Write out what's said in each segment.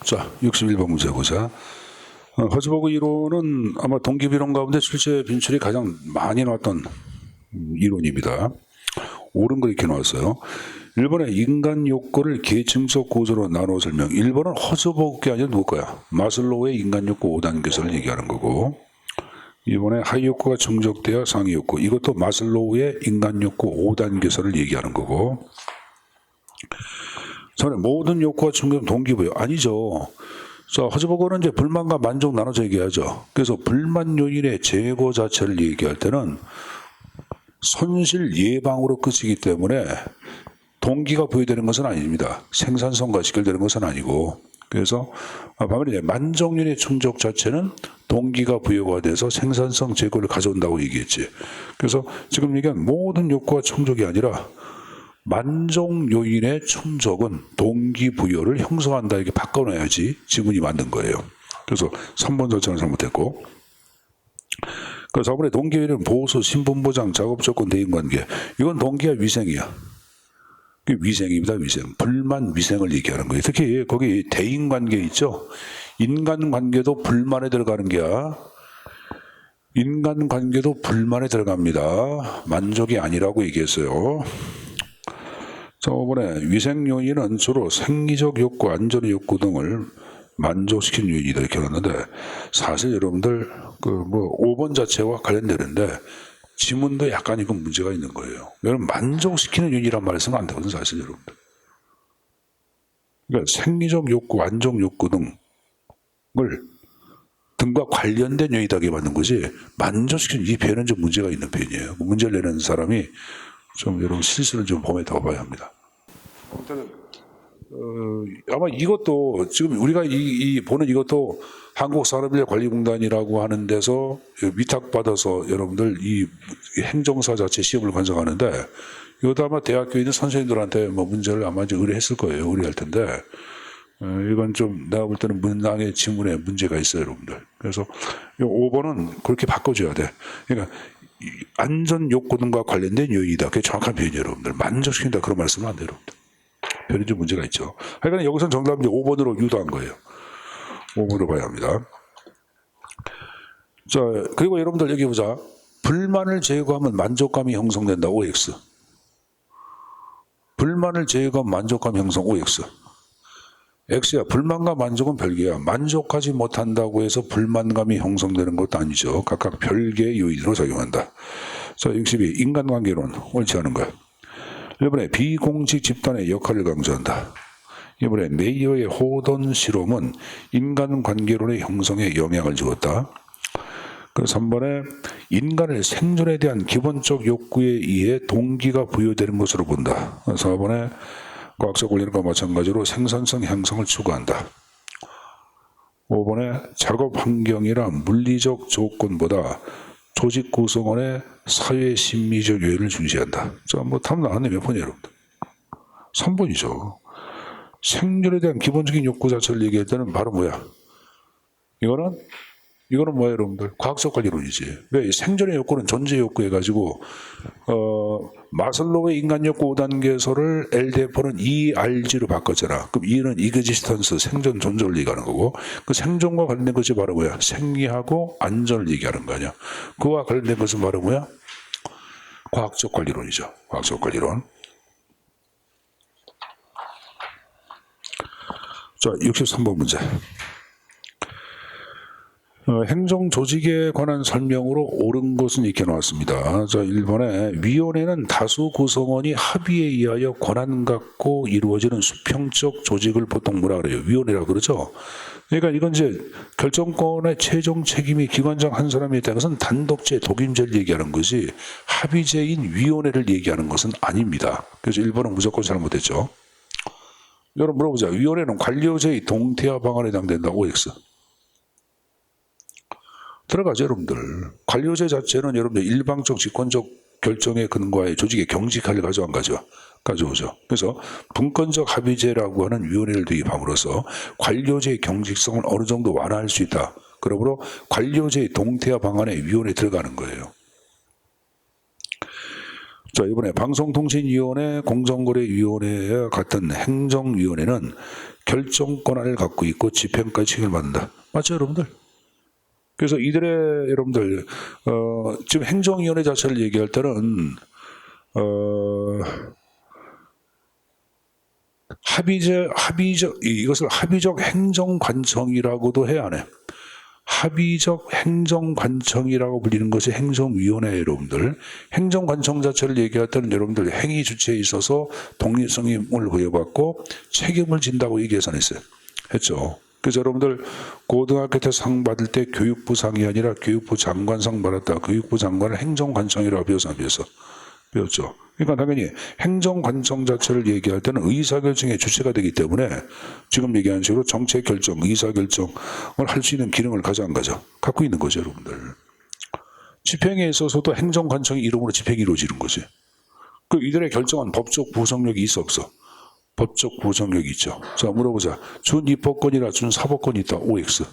자, 61번 문제 보자. 허즈버그 이론은 아마 동기비론 가운데 실제 빈출이 가장 많이 나왔던 이론입니다. 옳은 거 이렇게 나왔어요. 1번에 인간 욕구를 계층적 구조로 나눠 설명. 1번은 허즈버그가 아니라 누구 거야? 마슬로우의 인간 욕구 5단계설을 얘기하는 거고, 2번에 하위 욕구가 충족돼야 상위 욕구. 이것도 마슬로우의 인간 욕구 5단계설을 얘기하는 거고, 저는 모든 욕구가 충족되면 동기부여. 아니죠. 자, 허즈버그는 이제 불만과 만족 나눠서 얘기하죠. 그래서 불만 요인의 제거 자체를 얘기할 때는 손실 예방으로 끝이기 때문에 동기가 부여되는 것은 아닙니다. 생산성과 직결되는 것은 아니고. 그래서 반면에 만족 요인의 충족 자체는 동기가 부여가 돼서 생산성 제거를 가져온다고 얘기했지. 그래서 지금 얘기한 모든 욕구가 충족이 아니라 만족 요인의 충족은 동기부여를 형성한다, 이렇게 바꿔놔야지 지문이 맞는 거예요. 그래서 3번 절차는 잘못했고, 그 4번에 동기요인은 보수, 신분보장, 작업조건, 대인관계. 이건 동기와 위생이야. 위생입니다. 위생. 불만, 위생을 얘기하는 거예요. 특히 거기 대인관계 있죠. 인간관계도 불만에 들어가는 게야. 인간관계도 불만에 들어갑니다. 만족이 아니라고 얘기했어요. 자, 이번에 위생 요인은 주로 생리적 욕구, 안전의 욕구 등을 만족시키는 요인이다 이렇게 나왔는데, 사실 여러분들 5번 자체와 관련되는데 지문도 약간 이건 문제가 있는 거예요. 여러분 만족시키는 요인이란 말을 쓰면 안 되거든 사실 여러분들. 그러니까 생리적 욕구, 안정 욕구 등과 관련된 요인이다 이렇게 맞는 거지, 만족시키는 이 표현은 좀 문제가 있는 표현이에요. 문제를 내는 사람이 좀 여러분 실수를 좀 범해 더 봐야 합니다. 아무튼 아마 이것도 지금 우리가 보는 이것도 한국산업인력관리공단이라고 하는 데서 위탁받아서 여러분들 이 행정사 자체 시험을 관장하는데, 이것도 아마 대학교에 있는 선생님들한테 문제를 아마 이제 의뢰했을 거예요. 의뢰할 텐데, 이건 좀 내가 볼 때는 문항의 지문에 문제가 있어요, 여러분들. 그래서 5번은 그렇게 바꿔줘야 돼. 그러니까 안전 욕구 등과 관련된 요인이다. 그게 정확한 표현이에요, 여러분들. 만족시킨다 그런 말씀은 안 돼요, 여러분들. 표현이 좀 문제가 있죠. 하여간 여기서는 정답은 5번으로 유도한 거예요. 5번으로 봐야 합니다. 자, 그리고 여러분들 여기 보자. 불만을 제거하면 만족감이 형성된다. OX. 불만을 제거하면 만족감 형성. OX. X야. 불만과 만족은 별개야. 만족하지 못한다고 해서 불만감이 형성되는 것도 아니죠. 각각 별개의 요인으로 작용한다. 자, 62. 인간관계론. 옳지 않은 거야. 이번에 비공식 집단의 역할을 강조한다. 이번에 메이어의 호던 실험은 인간관계론의 형성에 영향을 주었다. 그 3번에 인간을 생존에 대한 기본적 욕구에 의해 동기가 부여되는 것으로 본다. 4번에 과학적 원리론과 마찬가지로 생산성 향상을 추구한다. 5번에 작업 환경이나 물리적 조건보다 조직 구성원의 사회 심리적 요인을 중시한다. 자, 답 나왔네. 몇 번이에요, 여러분들? 3번이죠. 생존에 대한 기본적인 욕구 자체를 얘기할 때는 바로 뭐야? 이거는 뭐야, 여러분들? 과학적 관리론이지. 왜? 생존의 욕구는 존재 욕구 해가지고, 마슬로우의 인간 욕구 5단계에서를 LDF는 ERG로 바꿨잖아. 그럼 E는 이그지스턴스, 생존, 존재를 얘기하는 거고, 그 생존과 관련된 것이 바로 뭐야? 생리하고 안전을 얘기하는 거 아니야. 그와 관련된 것은 바로 뭐야? 과학적 관리론이죠. 과학적 관리론. 자, 63번 문제. 행정 조직에 관한 설명으로 옳은 것은 이렇게 나왔습니다. 자, 1번에 위원회는 다수 구성원이 합의에 의하여 권한 갖고 이루어지는 수평적 조직을 보통 뭐라 그래요? 위원회라고 그러죠. 그러니까 이건 이제 결정권의 최종 책임이 기관장 한 사람에 있다는 것은 단독제, 독임제를 얘기하는 것이 합의제인 위원회를 얘기하는 것은 아닙니다. 그래서 1번은 무조건 잘못했죠. 여러분 물어보자. 위원회는 관료제의 동태화 방안에 해당된다. OX. 들어가죠, 여러분들. 관료제 자체는 여러분들 일방적 직권적 결정에 근거하여 조직의 경직화를 가져온 거죠. 가져오죠. 그래서 분권적 합의제라고 하는 위원회를 도입함으로써 관료제의 경직성을 어느 정도 완화할 수 있다. 그러므로 관료제의 동태화 방안에 위원회에 들어가는 거예요. 자, 이번에 방송통신위원회, 공정거래위원회와 같은 행정위원회는 결정권을 갖고 있고 집행까지 책임을 받는다. 맞죠, 여러분들? 그래서 이들의 여러분들 지금 행정위원회 자체를 얘기할 때는 이것을 합의적 행정관청이라고도 해야 하네. 합의적 행정관청이라고 불리는 것이 행정위원회 여러분들. 행정관청 자체를 얘기할 때는 여러분들 행위 주체에 있어서 독립성을 부여받고 책임을 진다고 얘기해서 했죠. 그래서 여러분들 고등학교 때 상 받을 때 교육부 상이 아니라 교육부 장관상 받았다. 교육부 장관을 행정관청이라고 배웠죠. 그러니까 당연히 행정관청 자체를 얘기할 때는 의사결정의 주체가 되기 때문에 지금 얘기한 식으로 정책결정, 의사결정을 할 수 있는 기능을 가져간 거죠. 갖고 있는 거죠, 여러분들. 집행에 있어서도 행정관청의 이름으로 집행이 이루어지는 거지. 그 이들의 결정한 법적 구속력이 있어 없어? 법적 구속력이 있죠. 자, 물어보자. 준입법권이나 준사법권이 있다. OX.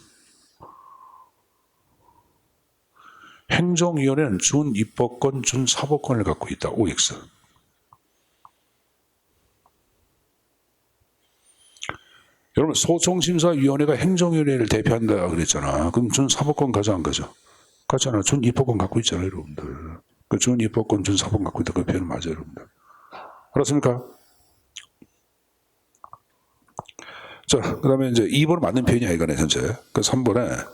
행정위원회는 준입법권, 준사법권을 갖고 있다. OX. 여러분, 소송심사위원회가 행정위원회를 대표한다 그랬잖아. 그럼 준사법권 가져간 거죠. 가잖아. 준입법권 갖고 있잖아요, 여러분들. 그 준입법권, 준사법권 갖고 있다. 그 표현 맞아요, 여러분들. 알았습니까? 자, 그 다음에 이제 2번 맞는 표현이야, 이거네, 현재. 그 3번에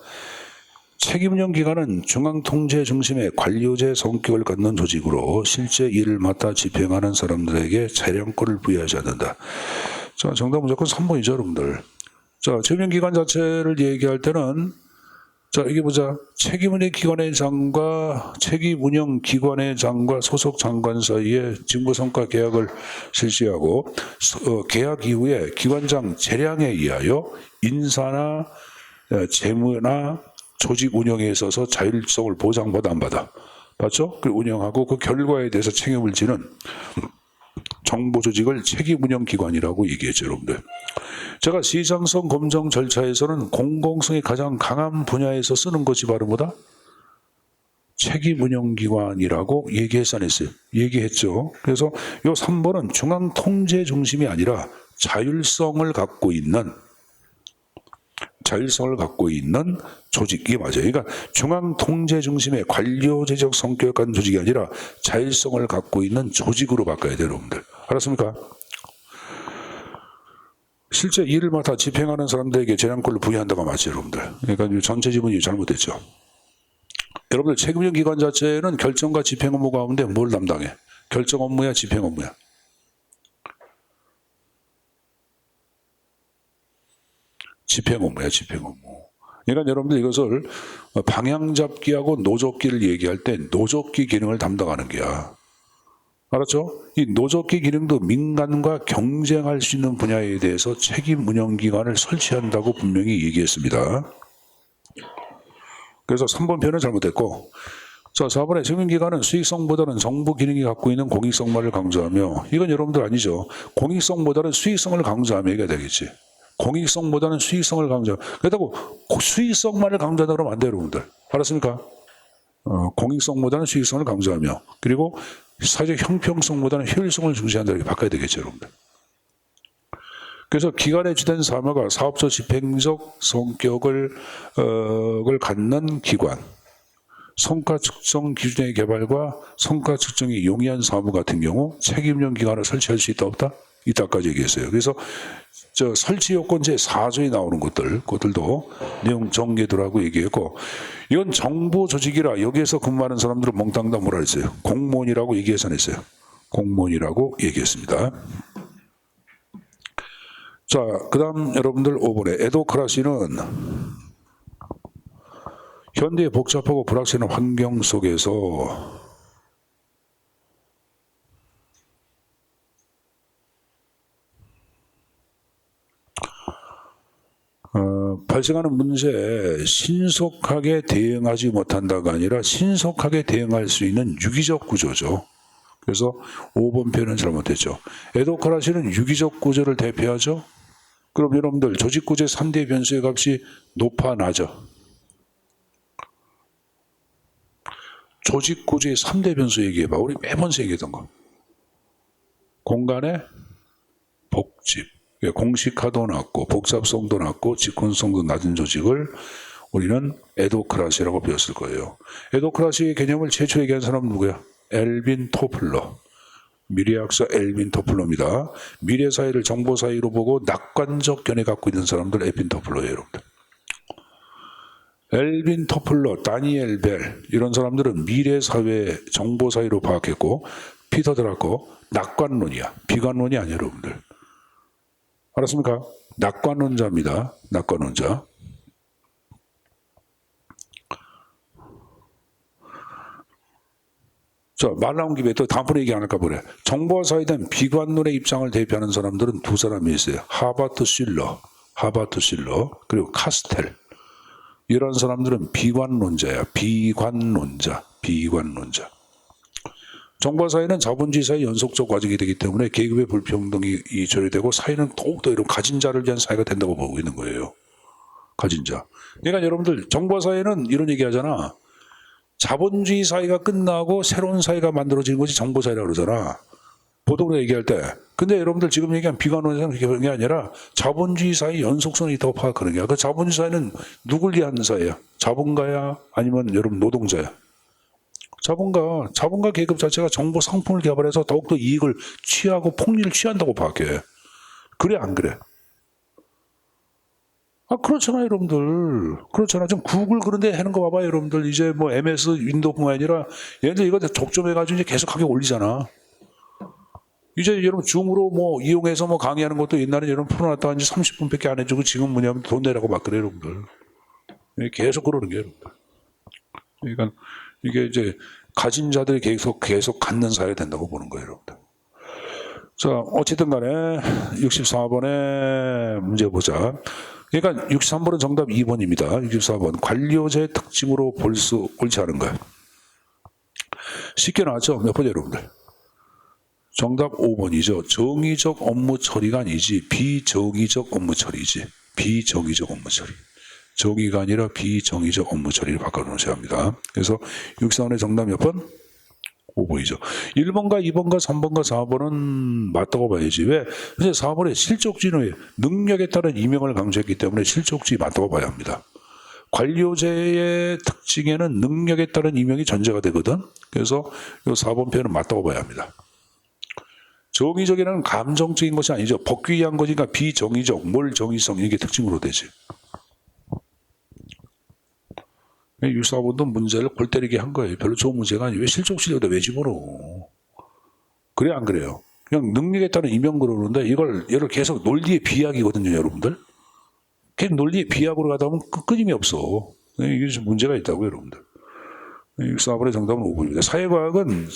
책임운영 기관은 중앙통제 중심의 관료제 성격을 갖는 조직으로 실제 일을 맡아 집행하는 사람들에게 재량권을 부여하지 않는다. 자, 정답 무조건 3번이죠, 여러분들. 자, 책임운영 기관 자체를 얘기할 때는 자, 이게 보자. 책임운영 기관의 장과 소속 장관 사이에 직무성과 계약을 실시하고 계약 이후에 기관장 재량에 의하여 인사나 재무나 조직 운영에 있어서 자율성을 보장받아 안 받아. 맞죠? 그 운영하고 그 결과에 대해서 책임을 지는 정보조직을 책임운영기관이라고 얘기했죠, 여러분들. 제가 시장성 검증 절차에서는 공공성이 가장 강한 분야에서 쓰는 것이 바로 뭐다? 책임운영기관이라고 얘기했어, 안 했어요? 얘기했죠. 그래서 이 3번은 중앙통제 중심이 아니라 자율성을 갖고 있는 조직, 이게 맞아요. 그러니까 중앙통제 중심의 관료제적 성격을 갖는 조직이 아니라 자율성을 갖고 있는 조직으로 바꿔야 돼요, 여러분들. 알았습니까? 실제 일을 맡아 집행하는 사람들에게 재량권을 부여한다가 맞죠, 여러분들. 그러니까 전체 지문이 잘못됐죠. 여러분들 책임운영 기관 자체는 결정과 집행 업무 가운데 뭘 담당해? 결정 업무야, 집행 업무야? 집행 업무야, 집행 업무. 그러니까 여러분들 이것을 방향 잡기하고 노젓기를 얘기할 때 노젓기 기능을 담당하는 게야. 알았죠? 이 노젓기 기능도 민간과 경쟁할 수 있는 분야에 대해서 책임 운영 기관을 설치한다고 분명히 얘기했습니다. 그래서 3번 표현은 잘못됐고, 자, 4번에 책임기관은 수익성보다는 정부 기능이 갖고 있는 공익성만을 강조하며, 이건 여러분들 아니죠. 공익성보다는 수익성을 강조하며 얘기가 되겠지. 공익성보다는 수익성을 강조. 그렇다고 수익성만을 강조하다 그러면 안 돼요, 여러분들. 알았습니까? 공익성보다는 수익성을 강조하며, 그리고 사회적 형평성보다는 효율성을 중시한다 이렇게 바꿔야 되겠죠, 여러분들. 그래서 기관에 주된 사무가 사업적 집행적 성격을 갖는 기관, 성과 측정 기준의 개발과 성과 측정이 용이한 사무 같은 경우 책임형 기관을 설치할 수 있다 없다? 이따까지 얘기했어요. 그래서 설치 요건제 4조에 나오는 것들도 내용 정리해두라고 얘기했고, 이건 정부 조직이라 여기에서 근무하는 사람들은 몽땅 다 뭐라 했어요? 공무원이라고 얘기해서 냈어요. 공무원이라고 얘기했습니다. 자, 그 다음 여러분들 5번에 에도크라시는 현대의 복잡하고 불확실한 환경 속에서 발생하는 문제에 신속하게 대응하지 못한다가 아니라 신속하게 대응할 수 있는 유기적 구조죠. 그래서 5번 표현은 잘못됐죠. 에도크라시는 유기적 구조를 대표하죠. 그럼 여러분들 조직구조의 3대 변수의 값이 높아 낮아? 조직 구조의 3대 변수 얘기해봐. 우리 매번 얘기했던 거. 공간의 복집. 공식화도 낮고 복잡성도 낮고 직권성도 낮은 조직을 우리는 에도크라시라고 배웠을 거예요. 에도크라시의 개념을 최초 얘기한 사람은 누구야? 엘빈 토플러. 미래학자 엘빈 토플러입니다. 미래 사회를 정보 사회로 보고 낙관적 견해 갖고 있는 사람들 엘빈 토플러예요, 여러분들. 엘빈 토플러, 다니엘 벨 이런 사람들은 미래 사회 정보 사회로 파악했고 피터 드라커 낙관론이야. 비관론이 아니에요, 여러분들. 알았습니까? 낙관론자입니다. 낙관론자. 자, 말 나온 김에 또 다음번에 얘기 안 할까 보래. 정보화 사회에 대한 비관론의 입장을 대표하는 사람들은 두 사람이 있어요. 하버트 실러, 그리고 카스텔. 이런 사람들은 비관론자야. 비관론자. 정보화 사회는 자본주의 사회의 연속적 과정이 되기 때문에 계급의 불평등이 조례되고 사회는 더욱더 이런 가진 자를 위한 사회가 된다고 보고 있는 거예요. 가진 자. 그러니까 여러분들 정보화 사회는 이런 얘기 하잖아. 자본주의 사회가 끝나고 새로운 사회가 만들어지는 것이 정보 사회라고 그러잖아. 보통으로 얘기할 때. 근데 여러분들 지금 얘기한 비관론자는 그런 게 아니라 자본주의 사회의 연속성이 있다고 파악하는 거야. 그 자본주의 사회는 누굴 위한 사회야? 자본가야? 아니면 여러분 노동자야? 자본가 계급 자체가 정보 상품을 개발해서 더욱더 이익을 취하고 폭리를 취한다고 파악해. 그래 안 그래? 아, 그렇잖아, 여러분들. 그렇잖아. 지금 구글 그런데 하는 거 봐봐요, 여러분들. 이제 뭐 MS 윈도우뿐만 아니라 얘네들 이거 독점해가지고 이제 계속 가격 올리잖아. 이제 여러분 줌으로 뭐 이용해서 뭐 강의하는 것도 옛날에 여러분 풀어놨다가 이제 30분밖에 안 해주고 지금 뭐냐면 돈 내라고 막 그래, 여러분들. 계속 그러는 게, 여러분들. 그러니까 이게 이제 가진 자들이 계속 갖는 사회가 된다고 보는 거예요, 여러분들. 자, 어쨌든 간에 64번의 문제 보자. 그러니까 63번은 정답 2번입니다. 64번. 관료제의 특징으로 볼 수 옳지 않은 거야. 쉽게 나왔죠? 몇 번째 여러분들? 정답 5번이죠. 정의적 업무 처리가 아니지 비정의적 업무 처리지. 비정의적 업무 처리. 정의가 아니라 비정의적 업무 처리를 바꿔놓으셔야 합니다. 그래서 64번의 정답 몇 번? 5번이죠. 1번과 2번과 3번과 4번은 맞다고 봐야지. 왜? 근데 4번에 실족주의는 능력에 따른 임명을 강조했기 때문에 실족주의 맞다고 봐야 합니다. 관료제의 특징에는 능력에 따른 임명이 전제가 되거든. 그래서 이 4번 표현은 맞다고 봐야 합니다. 정의적이라는 감정적인 것이 아니죠. 법규 위한 것이니까 비정의적, 뭘 정의성 이게 특징으로 되지. 64번도 문제를 골 때리게 한 거예요. 별로 좋은 문제가 아니에요. 왜 실족실력도 왜 집어넣어? 그래 안 그래요? 그냥 능력에 따른 임명 그러는데 얘를 계속 논리의 비약이거든요, 여러분들. 계속 논리의 비약으로 가다 보면 끊임이 없어. 이게 좀 문제가 있다고요, 여러분들. 64번의 정답은 5번입니다. 사회과학은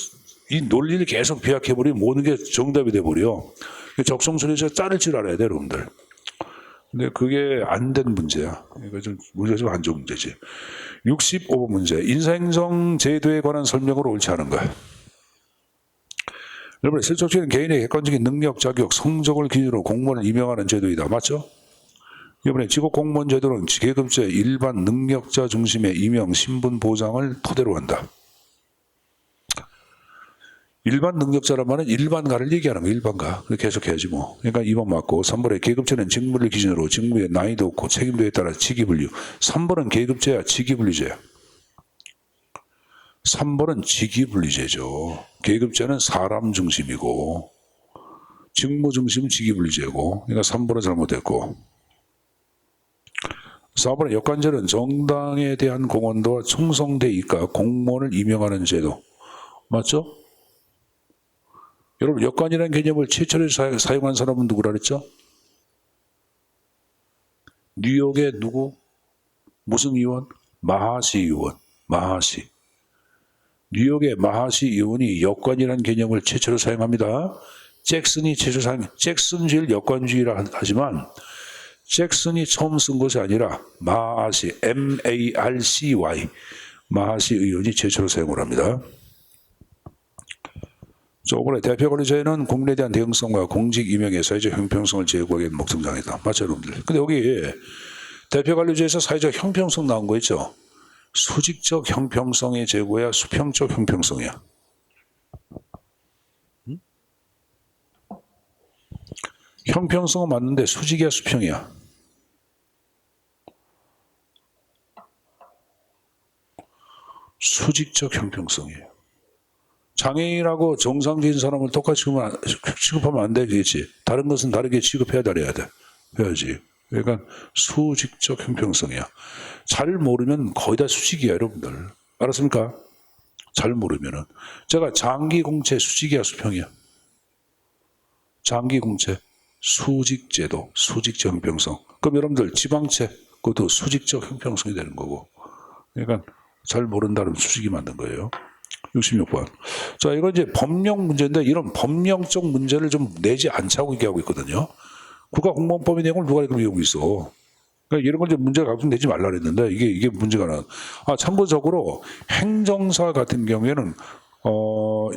이 논리를 계속 비약해버리면 모든 게 정답이 돼버려. 적성선에서 자를 줄 알아야 돼, 여러분들. 근데 그게 안 된 문제야. 이거 좀 문제가 좀 안 좋은 문제지. 65번 문제. 인사행정 제도에 관한 설명으로 옳지 않은 거야. 여러분, 실질적인 개인의 객관적인 능력, 자격, 성적을 기준으로 공무원을 임명하는 제도이다. 맞죠? 이번에 직업 공무원 제도는 계급제 일반 능력자 중심의 임명, 신분 보장을 토대로 한다. 일반 능력자란 말은 일반가를 얘기하는 거야, 일반가. 계속 해야지 뭐. 그러니까 2번 맞고, 3번에 계급제는 직무를 기준으로 직무의 난이도 없고 책임도에 따라 직위분류. 3번은 계급제야, 직위분류제야. 3번은 직위분류제죠. 계급제는 사람 중심이고, 직무 중심은 직위분류제고, 그러니까 3번은 잘못됐고. 4번에 역관제는 정당에 대한 공헌도와 충성대의가 공무원을 임명하는 제도. 맞죠? 여러분, 역관이라는 개념을 최초로 사용한 사람은 누구라 그랬죠? 뉴욕의 누구? 무슨 의원? 마하시 의원. 마하시. 뉴욕의 마하시 의원이 역관이라는 개념을 최초로 사용합니다. 잭슨이 최초로 잭슨주의를 역관주의라 하지만 잭슨이 처음 쓴 것이 아니라 마하시, M-A-R-C-Y. 마하시 의원이 최초로 사용을 합니다. 저번에 대표관리제는 공론에 대한 대응성과 공직 임명의 사회적 형평성을 제고하기 위한 목적장이다. 맞죠, 여러분들? 근데 여기 대표관리제에서 사회적 형평성 나온 거 있죠? 수직적 형평성의 제고야, 수평적 형평성이야? 응? 형평성은 맞는데 수직이야, 수평이야? 수직적 형평성이에요. 장애인하고 정상적인 사람을 똑같이 취급하면 안 되겠지. 다른 것은 다르게 취급해야 돼. 해야지. 그러니까 수직적 형평성이야. 잘 모르면 거의 다 수직이야, 여러분들. 알았습니까? 잘 모르면은. 제가 장기공채 수직이야, 수평이야? 장기공채 수직제도, 수직적 형평성. 그럼 여러분들 지방채 그것도 수직적 형평성이 되는 거고. 그러니까 잘 모른다면 수직이 만든 거예요. 66번. 자, 이건 이제 법령 문제인데 이런 법령적 문제를 좀 내지 않자고 얘기하고 있거든요. 국가공무원법의 내용을 누가 이렇게 외우고 있어. 그러니까 이런 걸 이제 문제가 가끔 내지 말라 그랬는데 이게 문제가 나. 참고적으로 행정사 같은 경우에는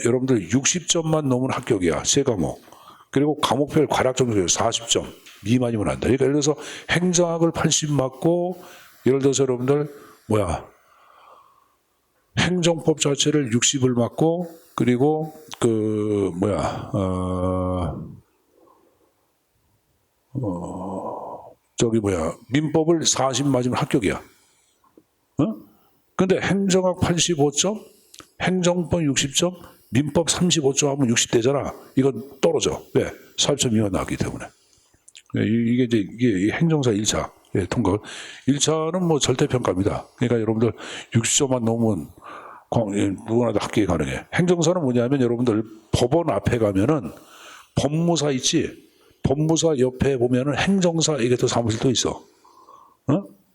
여러분들 60점만 넘으면 합격이야. 세 과목. 그리고 과목별 과락점수 40점 미만이면 안 돼. 그러니까 예를 들어서 행정학을 80 맞고 예를 들어서 여러분들 행정법 자체를 60을 맞고 그리고 민법을 40 맞으면 합격이야. 근데 행정학 85점, 행정법 60점, 민법 35점 하면 60대잖아. 이건 떨어져. 왜? 40점 미만 나왔기 때문에. 이게 행정사 1차. 예, 통과. 1차는 뭐 절대평가입니다. 그러니까 여러분들 60점만 넘으면 누구나 다 합격이 가능해. 행정사는 뭐냐면 여러분들 법원 앞에 가면은 법무사 있지? 법무사 옆에 보면은 행정사 이게 또 사무실도 있어.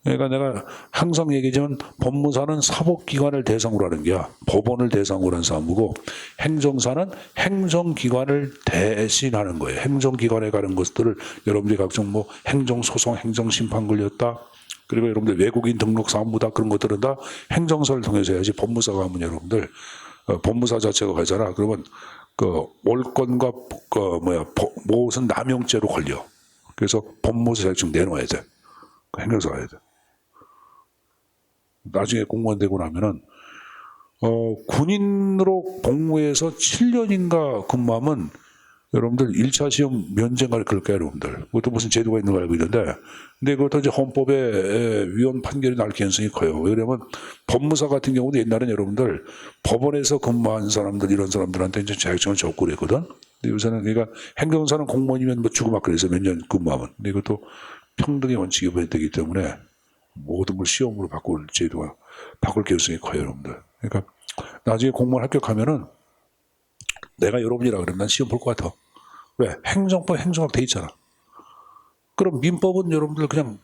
그러니까 내가 항상 얘기하지만 법무사는 사법기관을 대상으로 하는 게야. 법원을 대상으로 하는 사무고 행정사는 행정기관을 대신하는 거예요. 행정기관에 가는 것들을 여러분들이 각종 행정소송, 행정심판 걸렸다. 그리고 여러분들 외국인 등록 사무다 그런 것들은 다 행정사를 통해서 해야지. 법무사가 하면 여러분들 법무사 자체가 가잖아. 그러면 월권과 무엇은 남용죄로 걸려. 그래서 법무사 자격증 내놓아야 돼. 행정사 가야 돼. 나중에 공무원 되고 나면은 군인으로 복무해서 7년인가 근무하면 여러분들 1차 시험 면제인가 그럴 거예요, 여러분들. 그것도 무슨 제도가 있는 거 알고 있는데, 근데 그것도 이제 헌법에 위헌 판결이 날 가능성이 커요. 왜냐면 법무사 같은 경우도 옛날에는 여러분들 법원에서 근무한 사람들, 이런 사람들한테 이제 자격증을 줬고 그랬거든. 근데 요새는 그러니까 행정사는 공무원이면 주고받고 그래서 몇 년 근무하면. 근데 이것도 평등의 원칙이 되기 때문에 모든 걸 시험으로 바꿀 제도가 바꿀 가능성이 커요, 여러분들. 그러니까 나중에 공무원 합격하면은 내가 여러분이라 그러면 난 시험 볼 것 같아. 왜? 행정법, 행정학 돼 있잖아. 그럼 민법은 여러분들 그냥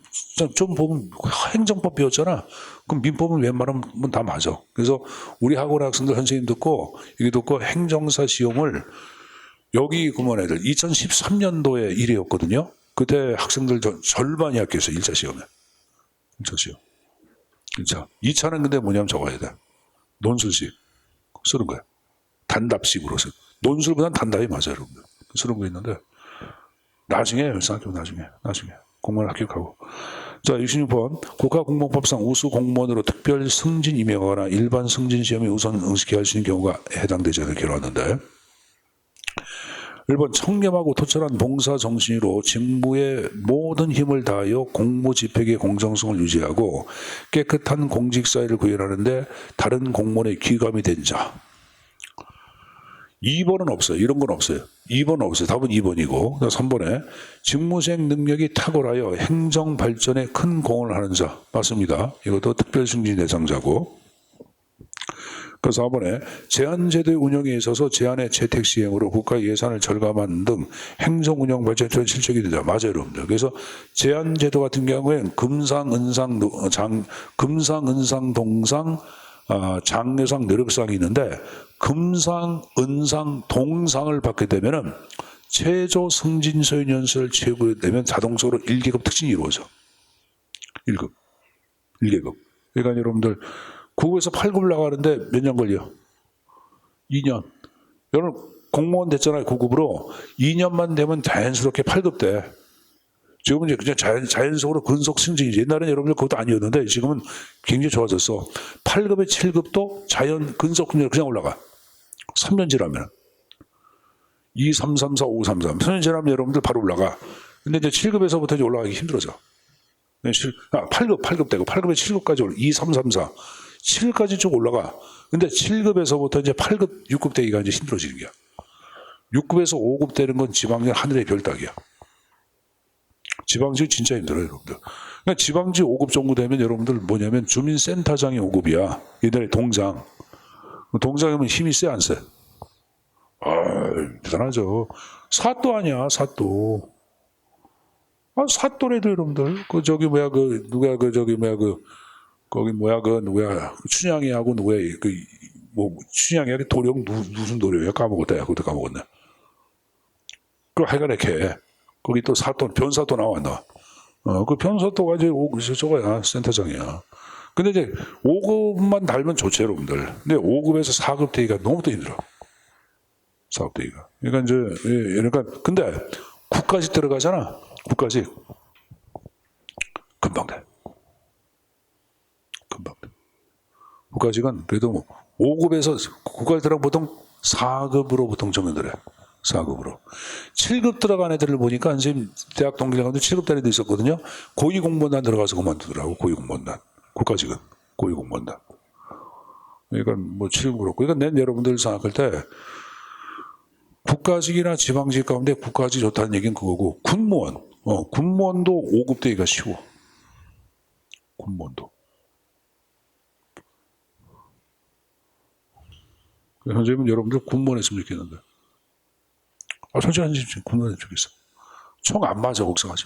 좀 보면 행정법 배웠잖아. 그럼 민법은 웬만하면 다 맞아. 그래서 우리 학원 학생들 선생님 듣고 이게 듣고 행정사 시험을 여기 그만 애들 2013년도에 1회였거든요. 그때 학생들 절반이 합격했어요. 1차 시험에. 1차 시험. 1차. 2차는 근데 뭐냐면 적어야 돼. 논술식 쓰는 거야. 단답식으로 써. 논술보다는 단답이 맞아요, 여러분들. 쓰는 거 있는데 나중에 공무원 합격하고. 자, 66번 국가공무원법상 우수 공무원으로 특별 승진 임명하거나 일반 승진 시험에 우선 응시케 할 수 있는 경우가 해당되지 않게 나왔는데 1번 청렴하고 토철한 봉사 정신으로 직무에 모든 힘을 다하여 공무 집행의 공정성을 유지하고 깨끗한 공직 사회를 구현하는데 다른 공무원의 귀감이 된 자. 2번은 없어요. 이런 건 없어요. 2번은 없어요. 답은 2번이고 3번에 직무수행 능력이 탁월하여 행정 발전에 큰 공헌을 하는 자. 맞습니다. 이것도 특별 승진 대상자고. 그 4번에 제한제도의 운영에 있어서 제한의 채택 시행으로 국가 예산을 절감하는 등 행정 운영 발전에 tuân 실적이 되자. 맞아요, 여러분들. 그래서 제한제도 같은 경우에는 금상, 은상, 동상, 장려상, 노력상이 있는데 금상, 은상, 동상을 받게 되면은 최저 승진 소연 연수를 채우게 되면 자동적으로 1계급 특징이 이루어져. 1계급. 그러니까 여러분들 9급에서 8급 나가는데 몇 년 걸려? 2년. 여러분 공무원 됐잖아요. 9급으로. 2년만 되면 자연스럽게 8급 돼. 지금은 이제 그냥 자연적으로 근속 승진이지. 옛날에는 여러분들 그것도 아니었는데 지금은 굉장히 좋아졌어. 8급에 7급도 자연 근속 승진으로 그냥 올라가. 3년 지나면. 2, 3, 3, 4, 5, 3, 3. 3년 지나면 여러분들 바로 올라가. 근데 이제 7급에서부터 이제 올라가기 힘들어져. 8급 되고 8급에 7급까지 올라. 2, 3, 3, 4. 7급까지 쭉 올라가. 근데 7급에서부터 이제 8급, 6급 되기가 이제 힘들어지는 거야. 6급에서 5급 되는 건 지방령 하늘의 별 따기야. 지방직 진짜 힘들어요, 여러분들. 그러니까 지방직 5급 정도 되면 여러분들 뭐냐면 주민센터장이 5급이야. 옛날에 동장. 동장이면 힘이 세, 안 세? 아, 대단하죠. 사또 아니야, 사또. 아, 사또래도 여러분들. 춘향이하고 누구야, 춘향이 도령, 무슨 도령이야? 까먹었다, 그것도 까먹었네. 하여간에 걔. 거기 또 사또, 변사또 나왔나. 그 변사또가 이제 저거야, 센터장이야. 근데 이제 5급만 달면 좋죠, 여러분들. 근데 5급에서 4급 되기가 너무 또 힘들어. 4급 되기가. 그러니까 이제, 그러니까, 근데 국가직 들어가잖아. 국가직. 금방 돼. 금방 돼. 국가직은 그래도 5급에서 국가직 들어가면 보통 4급으로 보통 정년들 해. 4급으로. 7급 들어간 애들을 보니까 선생님 대학 동기생활도 7급 다니도 있었거든요. 고위공무원단 들어가서 그만두더라고. 고위공무원단. 국가직은 고위공무원단. 그러니까 뭐 7급 그렇고. 그러니까 내 여러분들 생각할 때 국가직이나 지방직 가운데 국가직 좋다는 얘기는 그거고 군무원. 군무원도 5급 되기가 쉬워. 군무원도. 선생님은 여러분들 군무원 했으면 좋겠는데. 솔직히 군무원 좋겠어. 총 안 맞아, 걱정하지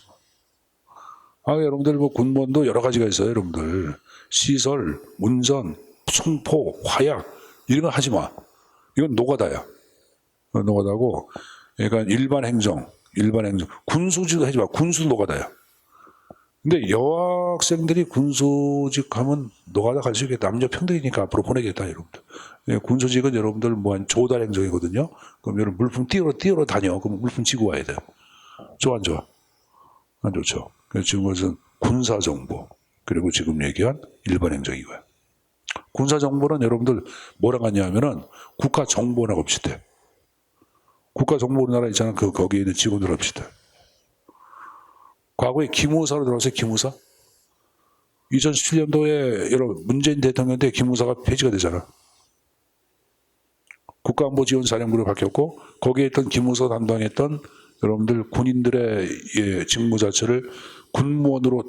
마. 여러분들 뭐 군무원도 여러 가지가 있어요, 여러분들. 시설, 운전, 총포, 화약, 이런 거 하지 마. 이건 노가다야. 노가다고. 그러니까 일반 행정. 군수직도 하지 마. 군수 노가다야. 근데 여학생들이 군수직 하면 노가다 갈 수 있겠다. 남녀 평등이니까 앞으로 보내겠다, 여러분들. 군수직은 여러분들 뭐 한 조달 행정이거든요. 그럼 여러분 물품 띄우러 다녀. 그럼 물품 지고 와야 돼. 좋아, 안 좋아? 안 좋죠. 지금 것은 군사정보. 그리고 지금 얘기한 일반 행정이고요. 군사정보는 여러분들 뭐랑 같냐 하면은 국가정보원하고 비슷해. 국가정보 우리나라 있잖아. 거기에 있는 직원들하고 비슷해. 과거에 기무사로 들어왔어요, 기무사. 2017년도에 여러분 문재인 대통령 때 기무사가 폐지가 되잖아. 국가안보지원사령부로 바뀌었고 거기에 있던 기무사 담당했던 여러분들 군인들의 직무 자체를 군무원으로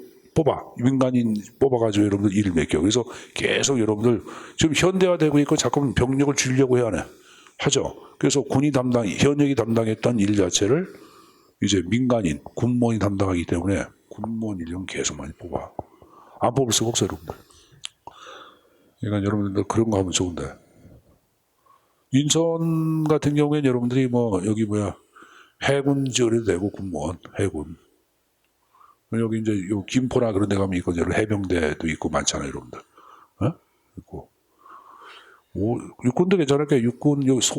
민간인 뽑아가지고 여러분들 일을 맡겨. 그래서 계속 여러분들 지금 현대화되고 있고 자꾸 병력을 줄이려고 하죠. 그래서 현역이 담당했던 일 자체를 이제 민간인, 군무원이 담당하기 때문에 군무원 인력은 계속 많이 뽑아. 안 뽑을 수가 없어요, 여러분들. 그러니까 여러분들 그런 거 하면 좋은데. 인천 같은 경우에는 여러분들이 여기 해군 지원해도 되고, 군무원, 해군. 여기 이제 김포나 그런 데 가면 있거든요. 해병대도 있고 많잖아요, 여러분들. 있고. 육군도 괜찮을까요? 육군, 여기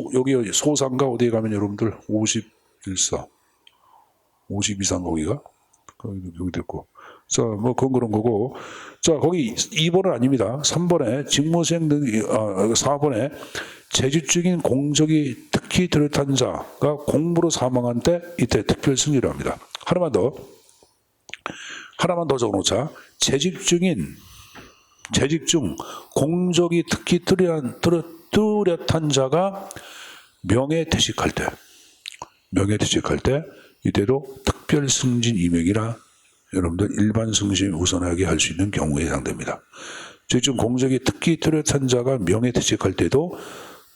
소상가 어디에 가면 여러분들 51사. 52상 거기가? 여기 됐고. 자, 그건 그런 거고. 자, 거기 2번은 아닙니다. 3번에 직무수행 등, 4번에 재직 중인 공적이 특히 뚜렷한 자가 공무로 사망한 때 이때 특별 승리를 합니다. 하나만 더 적어놓자. 재직 중 공적이 특히 뚜렷한 자가 명예퇴직할 때 이때도 특별 승진 임명이라 여러분들 일반 승진 우선하게 할 수 있는 경우에 해당됩니다. 즉 공적이 특히 뚜렷한 자가 명예퇴직할 때도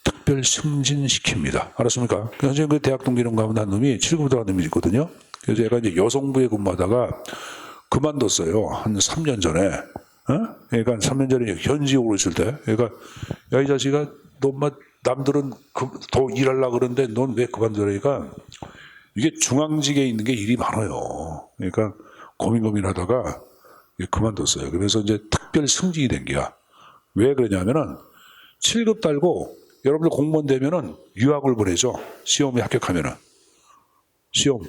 특별 승진시킵니다. 알았습니까? 현재 그 대학 동기는 가면 한 놈이 7급 들어간 놈이 있거든요. 그래서 얘가 이제 여성부에 근무하다가 그만뒀어요. 한 3년 전에. 그러니까 3년 전에 현직으로 있을 때. 그러니까 야, 이 자식아, 너 남들은 더 일하려고 그러는데 넌 왜 그만두라니까 이게 중앙직에 있는 게 일이 많아요. 그러니까 고민하다가 그만뒀어요. 그래서 이제 특별 승진이 된 거야. 왜 그러냐면은 7급 달고 여러분들 공무원 되면은 유학을 보내죠. 시험에 합격하면은. 시험,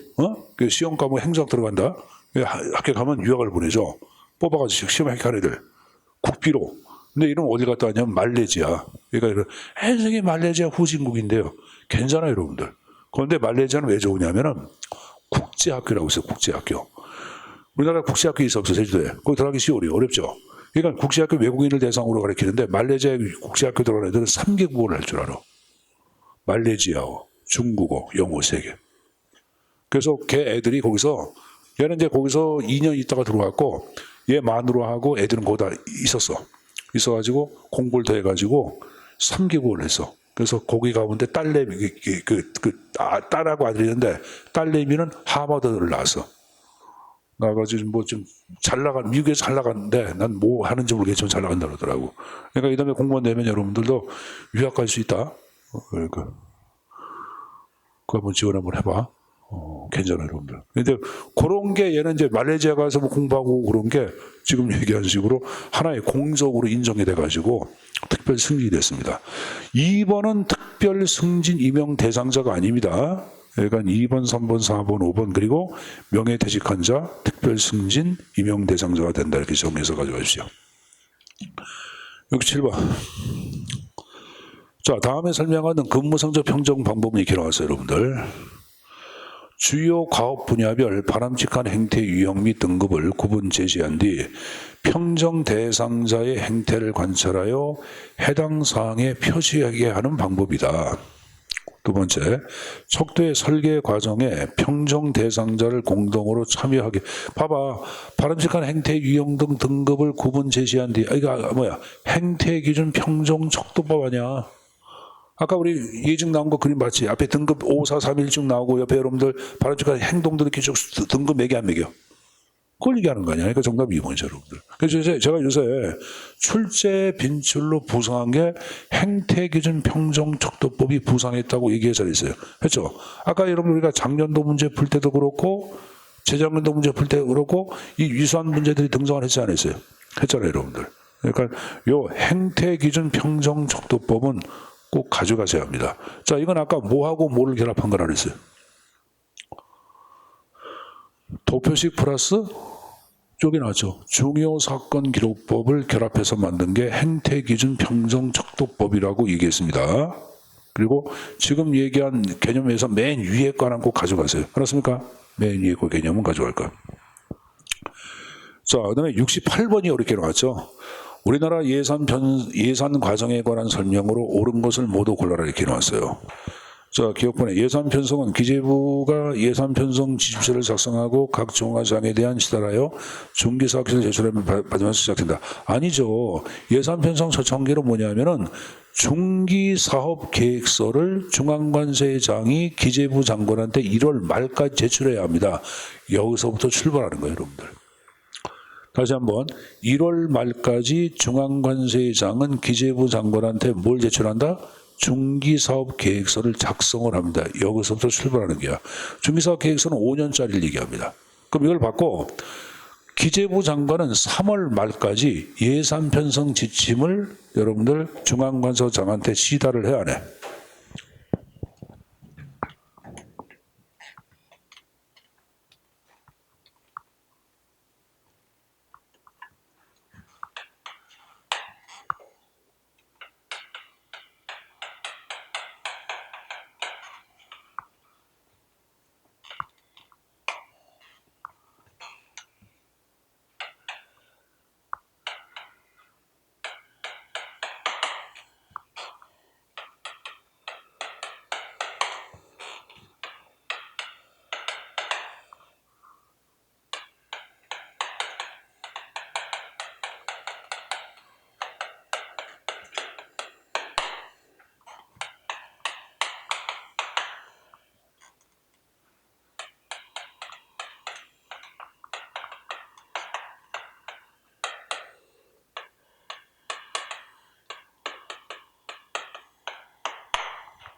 그 시험 과목 행정 들어간다. 학교 가면 유학을 보내죠. 뽑아가지고 시험 합격한 애들. 국비로. 근데 이런 어디 갔다 왔냐면 말레이시아. 그러니까 현생이 말레이시아 후진국인데요. 괜찮아요, 여러분들. 그런데 말레이시아는 왜 좋으냐면은 국제학교라고 있어요, 국제학교. 우리나라 국제학교 있어 없어, 제주도에. 거기 들어가기 쉬워요. 어렵죠. 그러니까 국제학교 외국인을 대상으로 가르치는데 말레이시아 국제학교 들어가는 애들은 3개 국어를 할 줄 알아. 말레이시아어, 중국어, 영어 3개. 그래서 걔 애들이 거기서 얘는 이제 거기서 2년 있다가 들어왔고 얘 마누라하고 애들은 거기다 있어가지고 공부를 더 해가지고 3개 국어를 했어. 그래서 거기 가운데 딸내미 딸하고 아들이 있는데 딸내미는 하버드를 나왔어. 나가지고 뭐 좀 잘 나간 미국에서 잘 나갔는데 난 뭐 하는지 모르겠지만 잘 나간다 그러더라고. 그러니까 이 다음에 공무원 되면 여러분들도 유학 갈 수 있다. 그러니까 그거 한번 지원 한번 해봐. 괜찮아 여러분들. 근데 그런 게 얘는 이제 말레이시아 가서 뭐 공부하고 그런 게 지금 얘기한 식으로 하나의 공적으로 인정이 돼가지고 특별 승진이 됐습니다. 2번은 특별 승진 임용 대상자가 아닙니다. 그러니까 2번, 3번, 4번, 5번 그리고 명예퇴직한 자, 특별 승진 임용 대상자가 된다 이렇게 정리해서 가져가십시오. 67번. 자, 다음에 설명하는 근무성적 평정 방법은 이렇게 나왔어요, 여러분들. 주요 과업 분야별 바람직한 행태 유형 및 등급을 구분 제시한 뒤 평정 대상자의 행태를 관찰하여 해당 사항에 표시하게 하는 방법이다. 두 번째, 척도의 설계 과정에 평정 대상자를 공동으로 참여하게. 봐봐, 바람직한 행태 유형 등 등급을 구분 제시한 뒤, 이거 뭐야? 행태 기준 평정 척도법 아니야? 아까 우리 예증 나온 거 그림 봤지? 앞에 등급 5, 4, 3, 1쭉 나오고 옆에 여러분들 바람직한 행동들 이렇게 쭉 등급 매겨 안 매겨? 그걸 얘기하는 거 아니야? 그러니까 정답이 2번이죠, 여러분들. 그래서 제가 요새 출제 빈출로 부상한 게 행태기준 평정척도법이 부상했다고 얘기해서 있어요. 했죠? 아까 여러분 우리가 작년도 문제 풀 때도 그렇고 재작년도 문제 풀 때도 그렇고 이 유사한 문제들이 등장을 했지 않았어요? 했잖아요, 여러분들. 그러니까 요 행태기준 평정척도법은 꼭 가져가셔야 합니다. 자, 이건 아까 뭐하고 뭐를 결합한 걸 안 했어요? 도표식 플러스 쪽이 나왔죠. 중요사건 기록법을 결합해서 만든 게 행태기준 평정척도법이라고 얘기했습니다. 그리고 지금 얘기한 개념에서 맨 위에 거는 꼭 가져가세요. 알았습니까? 맨 위에 거 개념은 가져갈까. 자, 그 다음에 68번이 이렇게 나왔죠. 우리나라 예산 과정에 관한 설명으로 옳은 것을 모두 골라라 이렇게 나왔어요. 자, 기억번에 예산 편성은 기재부가 예산 편성 지침서를 작성하고 각 종합사항에 대한 시달하여 중기사업계를 제출하면 받으면서 시작된다. 아니죠. 예산 편성 초창기로 뭐냐면은 중기사업계획서를 중앙관세장이 기재부 장관한테 1월 말까지 제출해야 합니다. 여기서부터 출발하는 거예요, 여러분들. 다시 한번 1월 말까지 중앙관세장은 기재부 장관한테 뭘 제출한다? 중기사업계획서를 작성을 합니다. 여기서부터 출발하는 게야. 중기사업계획서는 5년짜리를 얘기합니다. 그럼 이걸 받고 기재부 장관은 3월 말까지 예산 편성 지침을 여러분들 중앙관세장한테 시달을 해야 하네.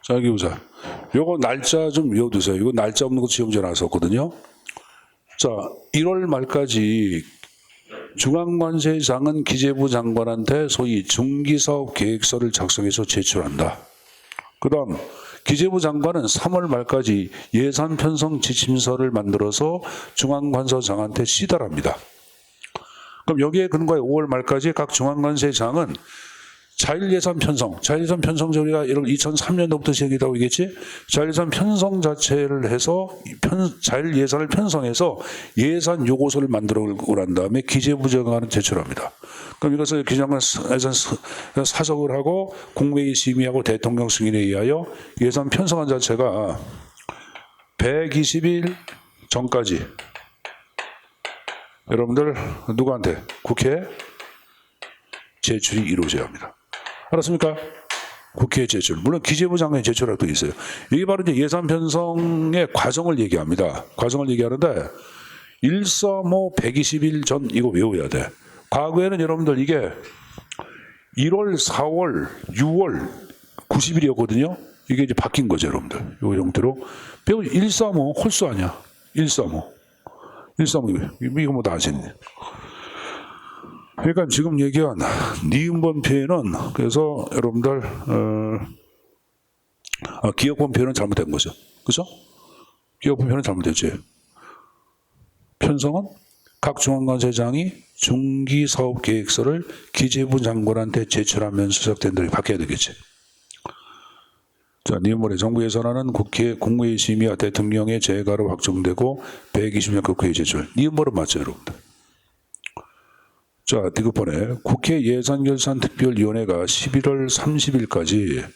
자, 여기 보자. 요거 날짜 좀 외워두세요. 이거 날짜 없는 거 시험 전에 나왔었거든요. 자, 1월 말까지 중앙관세장은 기재부 장관한테 소위 중기사업 계획서를 작성해서 제출한다. 그 다음 기재부 장관은 3월 말까지 예산 편성 지침서를 만들어서 중앙관서장한테 시달합니다. 그럼 여기에 근거해 5월 말까지 각 중앙관세장은 자율예산 편성, 자율예산 편성 저희가 2003년도부터 시행이라고 얘기했지? 자율예산 편성 자체를 해서 자율예산을 편성해서 예산 요구서를 만들어 난 다음에 기재부 장관은 제출합니다. 그럼 이것을 기재부장관 예산 사석을 하고 국무회의 심의하고 대통령 승인에 의하여 예산 편성한 자체가 120일 전까지 여러분들 누구한테? 국회에 제출이 이루어져야 합니다. 알았습니까? 국회에 제출. 물론 기재부 장관이 제출할 때 있어요. 이게 바로 이제 예산 편성의 과정을 얘기합니다. 과정을 얘기하는데 135 120일 전 이거 외워야 돼. 과거에는 여러분들 이게 1월, 4월, 6월 90일이었거든요. 이게 이제 바뀐 거죠, 여러분들. 이 형태로. 135 홀수 아니야. 135 이거 뭐 다 아시네. 그러니까 지금 얘기한 니은번 피해는 그래서 여러분들 기업번 피해는 잘못된 거죠. 그렇죠? 기업번 피해는 잘못됐지. 편성은 각 중앙관세장이 중기사업계획서를 기재부 장관한테 제출하면서 시작된 대로 바뀌어야 되겠지. 자, 니은번에 정부 예산안은 국회 국무회의 심의와 대통령의 재가로 확정되고 120년 국회에 제출. 니은번은 맞죠, 여러분들? 자, 디귿번에 국회 예산결산특별위원회가 11월 30일까지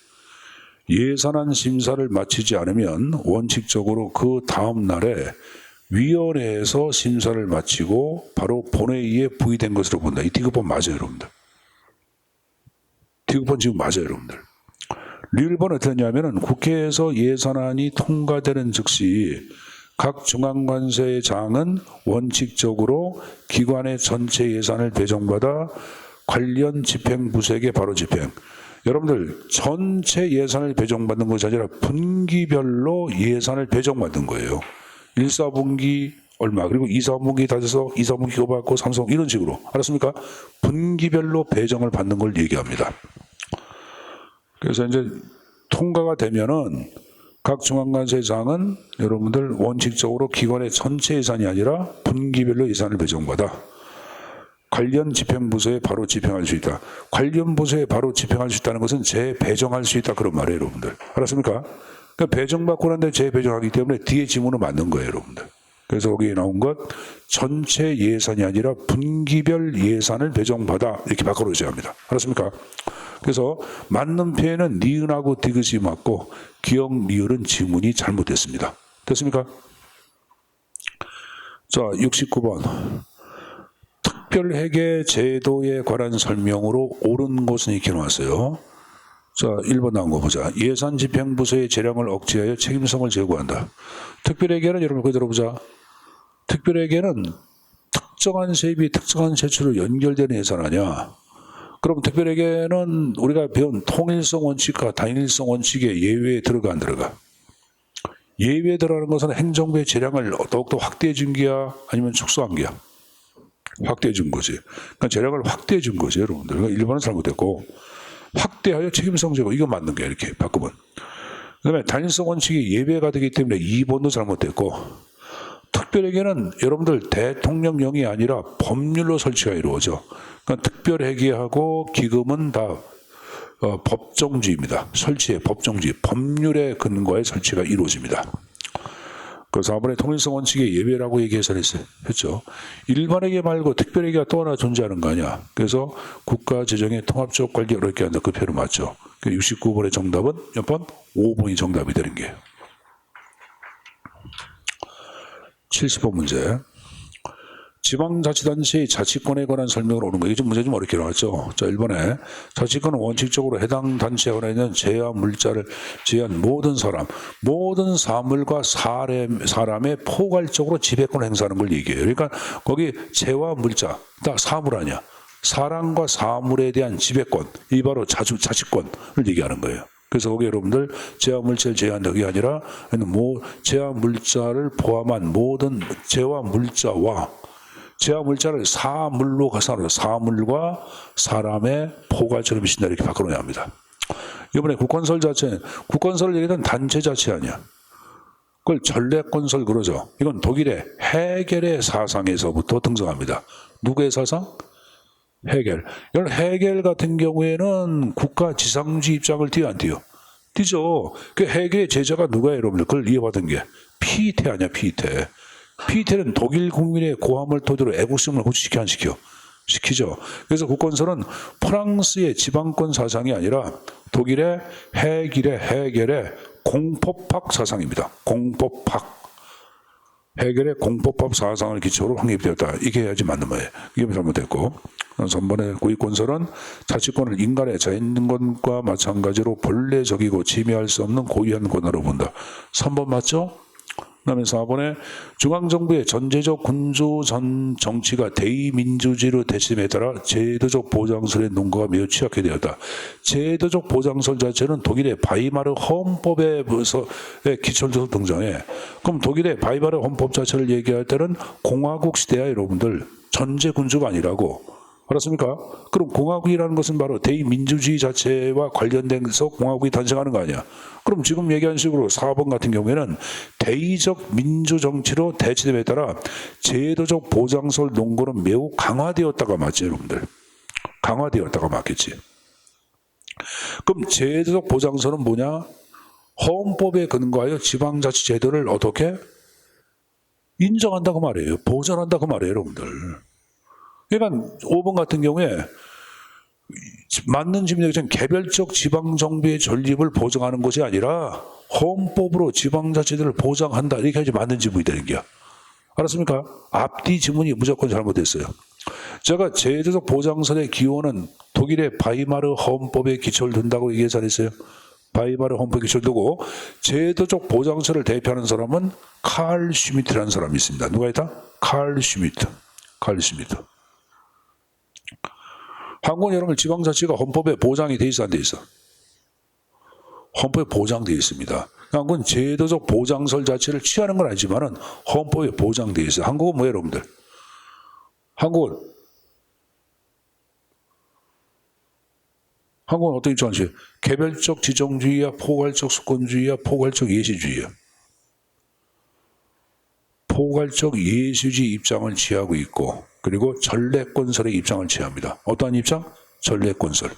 예산안 심사를 마치지 않으면 원칙적으로 그 다음 날에 위원회에서 심사를 마치고 바로 본회의에 부의된 것으로 본다. 이 디귿번 맞아요, 여러분들. 디귿번 지금 맞아요, 여러분들. 리을번 어떻게 했냐면은 국회에서 예산안이 통과되는 즉시 각 중앙관세장은 원칙적으로 기관의 전체 예산을 배정받아 관련 집행부서에게 바로 집행. 여러분들 전체 예산을 배정받는 것이 아니라 분기별로 예산을 배정받는 거예요. 1, 4분기 얼마 그리고 2, 4분기 다 돼서 2, 4분기 그거 받고 3, 4분기 이런 식으로. 알았습니까? 분기별로 배정을 받는 걸 얘기합니다. 그래서 이제 통과가 되면은 각 중앙관세장은 여러분들 원칙적으로 기관의 전체 예산이 아니라 분기별로 예산을 배정받아 관련 집행부서에 바로 집행할 수 있다. 관련 부서에 바로 집행할 수 있다는 것은 재배정할 수 있다 그런 말이에요, 여러분들. 알았습니까? 그러니까 배정받고 난 다음에 재배정하기 때문에 뒤에 지문은 맞는 거예요, 여러분들. 그래서 거기에 나온 것 전체 예산이 아니라 분기별 예산을 배정받아 이렇게 바꿔놓으셔야 합니다. 알았습니까? 그래서 맞는 표현은 니은하고 디귿이 맞고 기역 리을은 지문이 잘못됐습니다. 됐습니까? 자, 69번. 특별회계 제도에 관한 설명으로 옳은 것은 이렇게 나왔어요. 자, 1번 나온 거 보자. 예산 집행부서의 재량을 억제하여 책임성을 제고한다. 특별회계는 여러분 그거 들어보자. 특별회계는 특정한 세입이 특정한 세출로 연결되는 예산 아니야. 그럼 특별회계는 우리가 배운 통일성 원칙과 단일성 원칙의 예외에 들어가 안 들어가? 예외에 들어가는 것은 행정부의 재량을 더욱더 확대해 준 게야 아니면 축소한 게야? 확대해 준 거지. 그러니까 재량을 확대해 준 거지, 여러분들. 그러니까 1번은 잘못됐고 확대하여 책임성 제고 이거 맞는 거야, 이렇게 바꾸면. 그다음에 단일성 원칙이 예외가 되기 때문에 2번도 잘못됐고 특별회계는 여러분들 대통령령이 아니라 법률로 설치가 이루어져. 그러니까 특별회계하고 기금은 다 법정주의입니다. 설치의 법정주의, 법률에 근거해 설치가 이루어집니다. 그래서 4번에 통일성 원칙의 예외라고 얘기해서 했죠. 일반회계 말고 특별회계가 또 하나 존재하는 거 아니야. 그래서 국가재정의 통합적 관리 어렵게 한다. 그 표현 맞죠. 69번의 정답은 몇 번? 5번이 정답이 되는 게예요. 70번 문제. 지방자치단체의 자치권에 관한 설명을 오는 거예요. 이게 문제 좀 어렵게 나왔죠. 자, 1번에 자치권은 원칙적으로 해당 단체에 관해 있는 재와 물자를 제한 모든 사람, 모든 사물과 사람의 포괄적으로 지배권을 행사하는 걸 얘기해요. 그러니까 거기 재와 물자, 다 사물 아니야. 사람과 사물에 대한 지배권, 이 바로 자치권을 얘기하는 거예요. 그래서 거기 여러분들 재와 물자를 제한한다. 그게 아니라 재와 물자를 포함한 모든 재와 물자와 재와 물자를 사물로 가서 사물과 사람의 포괄처럼 비친다 이렇게 바꿔놓어야 합니다. 이번에 국건설 자체, 국건설을 얘기하는 단체 자체 아니야. 그걸 전래건설 그러죠. 이건 독일의 헤겔의 사상에서부터 등장합니다. 누구의 사상? 헤겔. 이런 헤겔 같은 경우에는 국가 지상주의 입장을 띄어 안 띄어? 띄죠. 그 헤겔의 제자가 누가요, 여러분들? 그걸 이해받은 게 피이테 아니야, 피이테. 피이테는 독일 국민의 고함을 토대로 애국심을 고취시켜 안 시켜? 시키죠. 그래서 국건설은 프랑스의 지방권 사상이 아니라 독일의 헤겔의 공법학 사상입니다. 공법학. 헤겔의 공법학 사상을 기초로 확립되었다. 이게 해야지 맞는 말이에요. 이게 잘못됐고. 3번의 고위권설은 자치권을 인간의 자연권과 마찬가지로 본래적이고 침해할 수 없는 고유한 권한으로 본다. 3번 맞죠? 그 다음에 4번에 중앙정부의 전제적 군주 전 정치가 대의민주주의로 대심에 따라 제도적 보장설의 논거가 매우 취약해 되었다. 제도적 보장설 자체는 독일의 바이마르 헌법에 기초돼서 등장해. 그럼 독일의 바이마르 헌법 자체를 얘기할 때는 공화국 시대야, 여러분들. 전제군주가 아니라고. 알았습니까? 그럼 공화국이라는 것은 바로 대의민주주의 자체와 관련돼서 공화국이 탄생하는 거 아니야. 그럼 지금 얘기한 식으로 4번 같은 경우에는 대의적 민주정치로 대치됨에 따라 제도적 보장설 논거는 매우 강화되었다가 맞지, 여러분들. 강화되었다가 맞겠지. 그럼 제도적 보장설은 뭐냐? 헌법에 근거하여 지방자치제도를 어떻게? 인정한다고 말이에요. 보전한다고 말이에요, 여러분들. 그러니까 5번 같은 경우에 맞는 질문이 개별적 지방정부의 존립을 보장하는 것이 아니라 헌법으로 지방자치들을 보장한다. 이렇게 해야지 맞는 지문이 되는 거야. 알았습니까? 앞뒤 지문이 무조건 잘못됐어요. 제가 제도적 보장설의 기원은 독일의 바이마르 헌법에 기초를 둔다고 얘기 잘했어요. 바이마르 헌법에 기초를 두고 제도적 보장설을 대표하는 사람은 칼 슈미트라는 사람이 있습니다. 누가 있다? 칼 슈미트. 칼 슈미트. 한국은 여러분 지방자치가 헌법에 보장이 돼 있어 안 돼 있어? 헌법에 보장되어 있습니다. 한국은 제도적 보장설 자체를 취하는 건 아니지만은 헌법에 보장되어 있어요. 한국은 뭐예요, 여러분들? 한국은 어떤 입장이지? 개별적 지정주의야, 포괄적 수권주의야, 포괄적 예시주의야. 포괄적 예시주의 입장을 취하고 있고, 그리고 전래권설의 입장을 취합니다. 어떠한 입장? 전래권설.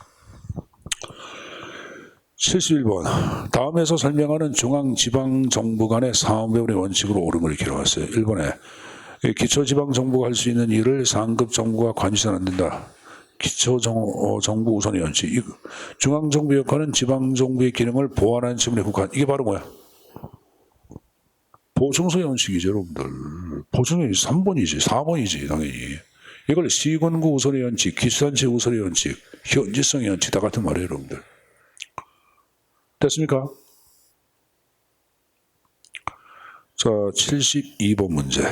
71번. 다음에서 설명하는 중앙지방정부 간의 상호배분의 원칙으로 옳은 걸 기록했어요. 1번에 기초지방정부가 할 수 있는 일을 상급정부가 관여해서는 안 된다. 기초정부 우선의 원칙. 중앙정부 역할은 지방정부의 기능을 보완하는 측면에 국한. 이게 바로 뭐야? 보충소의 원칙이죠, 여러분들. 보충소의 3번이지, 4번이지, 당연히. 이걸 시군구 우선의 원칙, 기수단체 우선의 원칙, 현지성의 원칙 다 같은 말이에요, 여러분들. 됐습니까? 자, 72번 문제.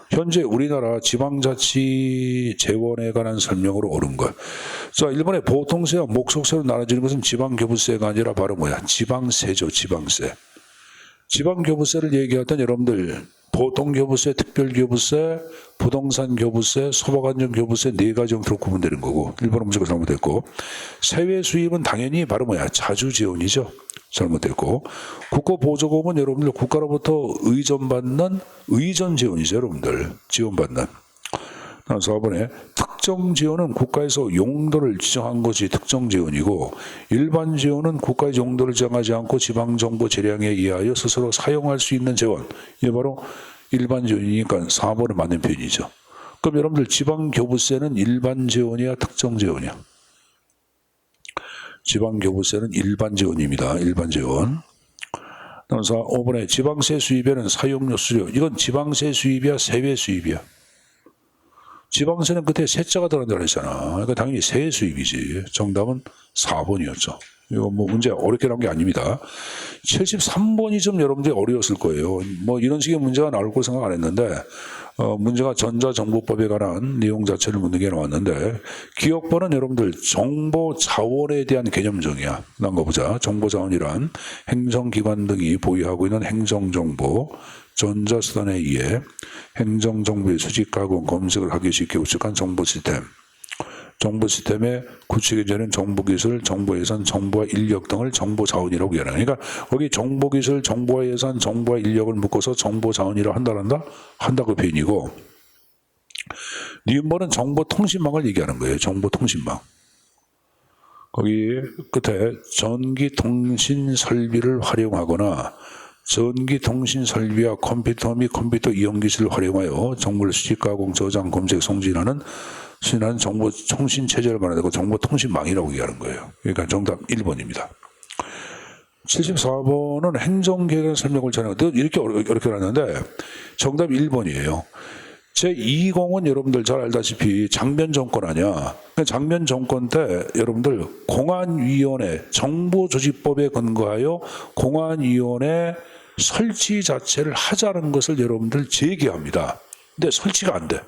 현재 우리나라 지방자치 재원에 관한 설명으로 옳은 것. 자, 일본의 보통세와 목속세로 나눠지는 것은 지방교부세가 아니라 바로 뭐야? 지방세죠, 지방세. 지방교부세를 얘기할 땐 여러분들 보통교부세, 특별교부세, 부동산교부세, 소박안전교부세 4가지 형태로 구분되는 거고 1번 문제가 잘못됐고 세외 수입은 당연히 바로 뭐야? 자주지원이죠. 잘못됐고 국고보조금은 여러분들 국가로부터 의존받는 의존지원이죠. 여러분들 지원받는. 4번에 특정 지원은 국가에서 용도를 지정한 것이 특정 지원이고 일반 지원은 국가의 용도를 정하지 않고 지방정부 재량에 의하여 스스로 사용할 수 있는 지원. 이게 바로 일반 지원이니까 4번에 맞는 표현이죠. 그럼 여러분들 지방교부세는 일반 지원이야 특정 지원이야? 지방교부세는 일반 지원입니다. 일반 지원. 5번에 지방세 수입에는 사용료 수료. 이건 지방세 수입이야 세외 수입이야? 지방세는 그때 세자가 들어간다고 그랬잖아. 그러니까 당연히 세외 수입이지. 정답은 4번이었죠. 이거 뭐 문제 어렵게 나온 게 아닙니다. 73번이 좀 여러분들이 어려웠을 거예요. 뭐 이런 식의 문제가 나올 걸 생각 안 했는데 문제가 전자정보법에 관한 내용 자체를 묻는 게 나왔는데 기억번은 여러분들 정보자원에 대한 개념정의야. 난 거 보자. 정보자원이란 행정기관 등이 보유하고 있는 행정정보 전자수단에 의해 행정정보의 수집, 가공, 검색을 하기 쉽게 구축한 정보 시스템. 정보 시스템의 구축해지는 정보기술, 정보예산, 정보와 인력 등을 정보자원이라고 얘기하는 거예요. 그러니까 거기 정보기술, 정보와 예산, 정보와 인력을 묶어서 정보자원이라고 한다 그 표현이고, 니은번은 정보통신망을 얘기하는 거예요. 정보통신망. 거기 끝에 전기통신 설비를 활용하거나 전기통신 설비와 컴퓨터 및 컴퓨터 이용 기술을 활용하여 정보를 수집, 가공, 저장, 검색, 송진하는 정보 통신 체제를 말하고 정보통신망이라고 얘기하는 거예요. 그러니까 정답 1번입니다. 74번은 행정계획의 설명을 전하고 이렇게 어렵게 나왔는데 정답 1번이에요. 제2공은 여러분들 잘 알다시피 장면 정권 아니야. 장면 정권 때 여러분들 공안위원회 정보조직법에 근거하여 공안위원회 설치 자체를 하자는 것을 여러분들 제기합니다. 근데 설치가 안 돼.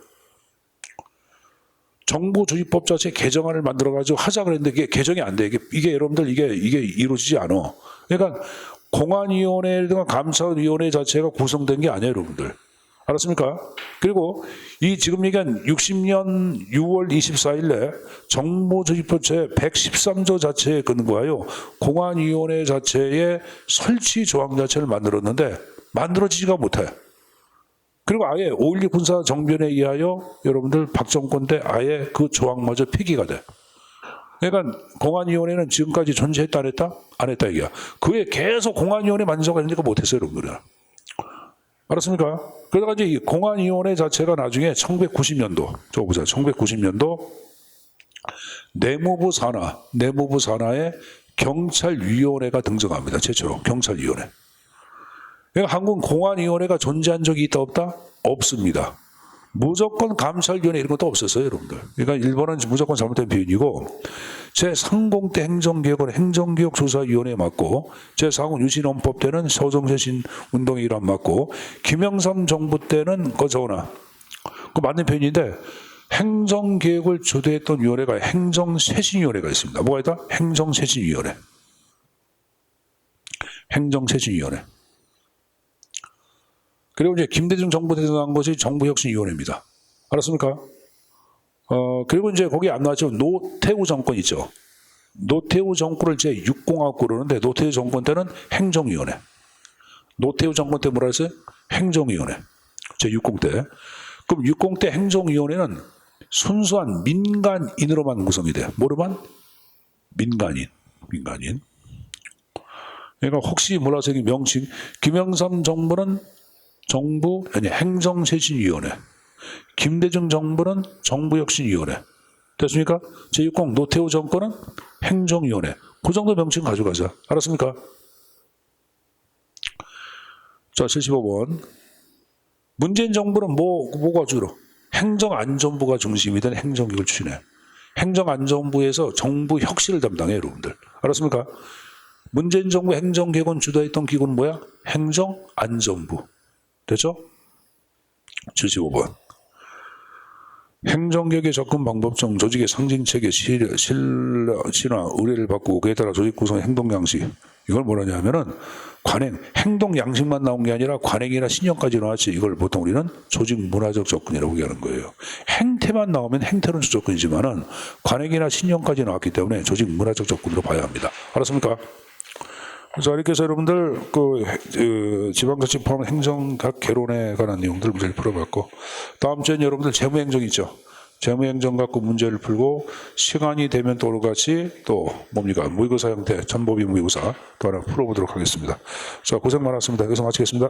정보조직법 자체 개정안을 만들어가지고 하자 그랬는데 이게 개정이 안 돼. 이게 여러분들 이게 이루어지지 않아. 그러니까 공안위원회든가 감사위원회 자체가 구성된 게 아니에요, 여러분들. 알았습니까? 그리고 이 지금 얘기한 60년 6월 24일에 정보조직법 제113조 자체에 근거하여 공안위원회 자체의 설치 조항 자체를 만들었는데 만들어지지가 못해. 그리고 아예 5.16 군사정변에 의하여 여러분들 박정권 때 아예 그 조항마저 폐기가 돼. 그러니까 공안위원회는 지금까지 존재했다 안 했다? 안 했다 얘기야. 그에 계속 공안위원회 만져가 있으니까 못했어요, 여러분들. 알았습니까? 그러다가 이제 이 공안위원회 자체가 나중에 1990년도, 저거 보자. 1990년도 내무부 산하에 경찰위원회가 등장합니다. 최초로 경찰위원회. 그러니까 한국 공안위원회가 존재한 적이 있다 없다? 없습니다. 무조건 감찰위원회 이런 것도 없었어요, 여러분들. 그러니까 1번은 무조건 잘못된 표현이고, 제3공대 행정개혁은 행정개혁조사위원회에 맡고, 제4공 유신헌법 때는 서정쇄신 운동에 일환 맡고, 김영삼 정부 때는 그 맞는 표현인데, 행정개혁을 주도했던 위원회가 행정쇄신위원회가 있습니다. 뭐가 있다? 행정쇄신위원회. 행정쇄신위원회. 그리고 이제 김대중 정부 때 등장한 것이 정부혁신위원회입니다. 알았습니까? 그리고 이제 거기 안 나왔죠. 노태우 정권 있죠. 노태우 정권을 제6공하고 그러는데 노태우 정권 때는 행정위원회. 노태우 정권 때 뭐라 했어요? 행정위원회. 제6공 때. 그럼 6공 때 행정위원회는 순수한 민간인으로만 구성이 돼. 뭐로만? 민간인. 그러니까 혹시 몰라서 명칭. 김영삼 정부는 행정쇄신위원회. 김대중 정부는 정부혁신위원회. 됐습니까? 제6공 노태우 정권은 행정위원회. 그 정도 명칭 가져가자. 알았습니까? 자, 75번. 문재인 정부는 뭐가 주로? 행정안전부가 중심이 된 행정기구를 추진해. 행정안전부에서 정부혁신을 담당해, 여러분들. 알았습니까? 문재인 정부 행정개혁을 주도했던 기구는 뭐야? 행정안전부. 됐죠? 75번. 행정개혁의 접근 방법성, 조직의 상징체계, 신화, 의뢰를 바꾸고 그에 따라 조직 구성, 행동 양식. 이걸 뭐라냐 하면은 관행, 행동 양식만 나온 게 아니라 관행이나 신념까지 나왔지. 이걸 보통 우리는 조직 문화적 접근이라고 얘기하는 거예요. 행태만 나오면 행태론 접근이지만은 관행이나 신념까지 나왔기 때문에 조직 문화적 접근으로 봐야 합니다. 알았습니까? 자, 이렇게 해서 여러분들 지방자치 포함 행정 각 개론에 관한 내용들 문제를 풀어봤고, 다음 주에는 여러분들 재무행정 있죠. 재무행정 갖고 문제를 풀고, 시간이 되면 또 같이 또 뭡니까? 모의고사 형태, 전법위 모의고사 또 하나 풀어보도록 하겠습니다. 자, 고생 많았습니다. 여기서 마치겠습니다.